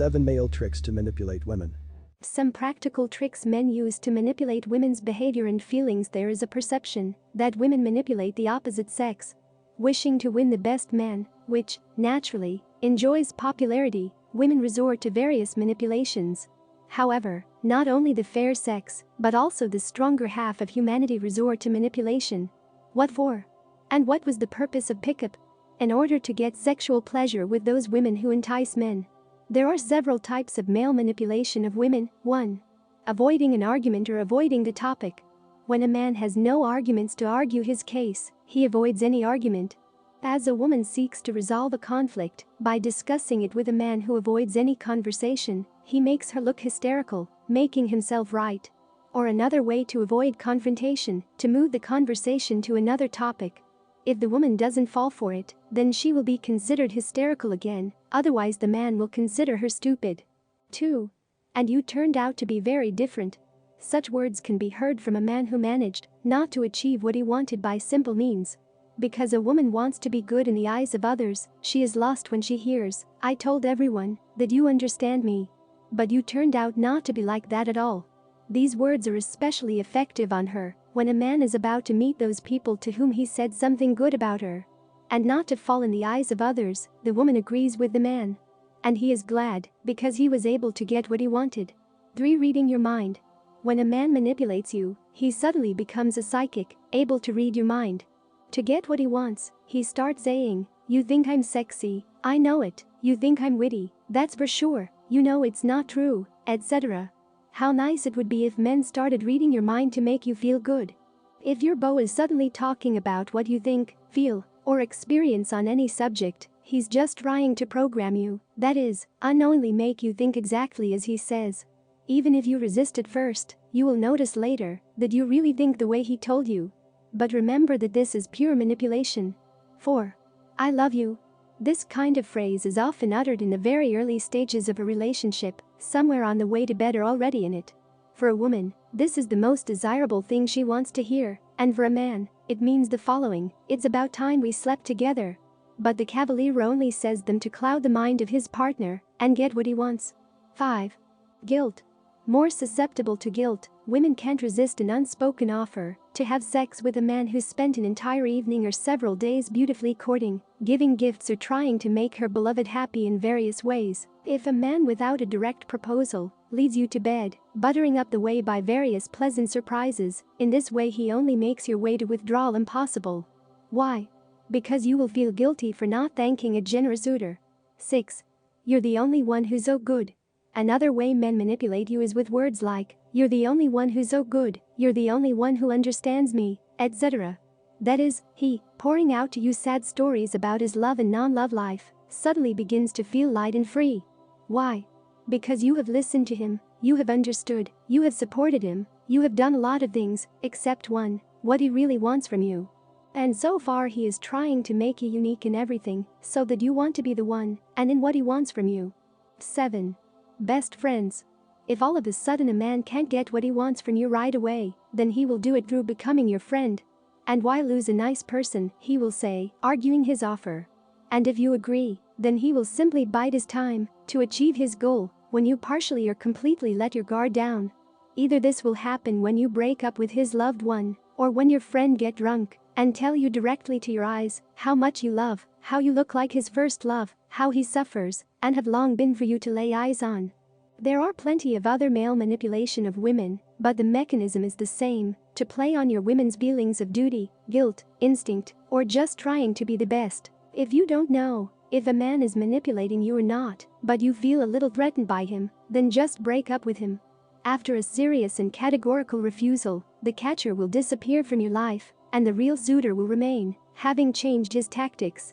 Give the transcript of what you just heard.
7 Male Tricks to Manipulate Women. Some practical tricks men use to manipulate women's behavior and feelings. There is a perception that women manipulate the opposite sex. Wishing to win the best man, which, naturally, enjoys popularity, women resort to various manipulations. However, not only the fair sex, but also the stronger half of humanity resort to manipulation. What for? And what was the purpose of pickup? In order to get sexual pleasure with those women who entice men. There are several types of male manipulation of women. 1. Avoiding an argument or avoiding the topic. When a man has no arguments to argue his case, he avoids any argument. As a woman seeks to resolve a conflict by discussing it with a man who avoids any conversation, he makes her look hysterical, making himself right. Or another way to avoid confrontation, to move the conversation to another topic. If the woman doesn't fall for it, then she will be considered hysterical again, otherwise the man will consider her stupid. 2. And you turned out to be very different. Such words can be heard from a man who managed not to achieve what he wanted by simple means. Because a woman wants to be good in the eyes of others, she is lost when she hears, "I told everyone that you understand me. But you turned out not to be like that at all." These words are especially effective on her when a man is about to meet those people to whom he said something good about her. And not to fall in the eyes of others, the woman agrees with the man. And he is glad because he was able to get what he wanted. 3. Reading your mind. When a man manipulates you, he suddenly becomes a psychic, able to read your mind. To get what he wants, he starts saying, "You think I'm sexy, I know it, you think I'm witty, that's for sure, you know it's not true," etc. How nice it would be if men started reading your mind to make you feel good. If your beau is suddenly talking about what you think, feel, or experience on any subject, he's just trying to program you, that is, unknowingly make you think exactly as he says. Even if you resist at first, you will notice later that you really think the way he told you. But remember that this is pure manipulation. 4. I love you. This kind of phrase is often uttered in the very early stages of a relationship, somewhere on the way to bed or already in it. For a woman, this is the most desirable thing she wants to hear, and for a man, it means the following: "It's about time we slept together." But the cavalier only says them to cloud the mind of his partner and get what he wants. 5. Guilt. More susceptible to guilt, women can't resist an unspoken offer to have sex with a man who spent an entire evening or several days beautifully courting, giving gifts or trying to make her beloved happy in various ways. If a man without a direct proposal leads you to bed, buttering up the way by various pleasant surprises, in this way he only makes your way to withdrawal impossible. Why? Because you will feel guilty for not thanking a generous suitor. 6. You're the only one who's so good. Another way men manipulate you is with words like, "You're the only one who's so good, you're the only one who understands me," etc. That is, he, pouring out to you sad stories about his love and non-love life, suddenly begins to feel light and free. Why? Because you have listened to him, you have understood, you have supported him, you have done a lot of things, except one, what he really wants from you. And so far he is trying to make you unique in everything, so that you want to be the one, and in what he wants from you. 7. Best friends. If all of a sudden a man can't get what he wants from you right away, then he will do it through becoming your friend. And why lose a nice person, he will say, arguing his offer. And if you agree, then he will simply bide his time to achieve his goal when you partially or completely let your guard down. Either this will happen when you break up with his loved one, or when your friend get drunk and tell you directly to your eyes how much you love, how you look like his first love, how he suffers, and have long been for you to lay eyes on. There are plenty of other male manipulation of women, but the mechanism is the same, to play on your women's feelings of duty, guilt, instinct, or just trying to be the best. If you don't know if a man is manipulating you or not, but you feel a little threatened by him, then just break up with him. After a serious and categorical refusal, the catcher will disappear from your life, and the real suitor will remain, having changed his tactics.